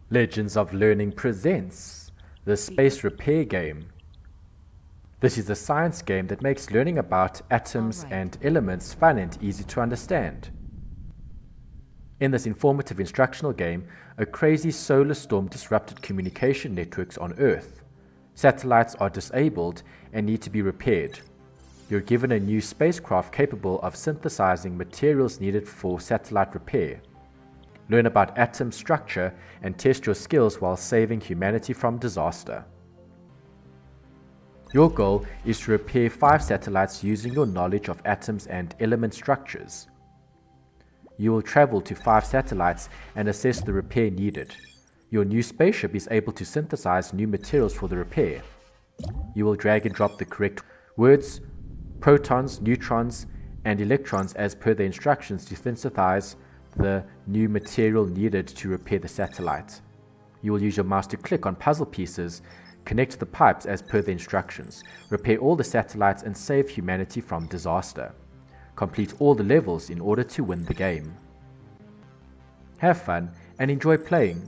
Legends of Learning presents the Space Repair Game. This is a science game that makes learning about atoms and elements fun and easy to understand. In this informative instructional game, a crazy solar storm disrupted communication networks on Earth. Satellites are disabled and need to be repaired. You're given a new spacecraft capable of synthesizing materials needed for satellite repair. Learn about atom structure and test your skills while saving humanity from disaster. Your goal is to repair 5 satellites using your knowledge of atoms and element structures. You will travel to 5 satellites and assess the repair needed. Your new spaceship is able to synthesize new materials for the repair. You will drag and drop the correct words, protons, neutrons, and electrons as per the instructions to synthesize the new material needed to repair the satellite. You will use your mouse to click on puzzle pieces, connect the pipes as per the instructions, repair all the satellites and save humanity from disaster. Complete all the levels in order to win the game. Have fun and enjoy playing.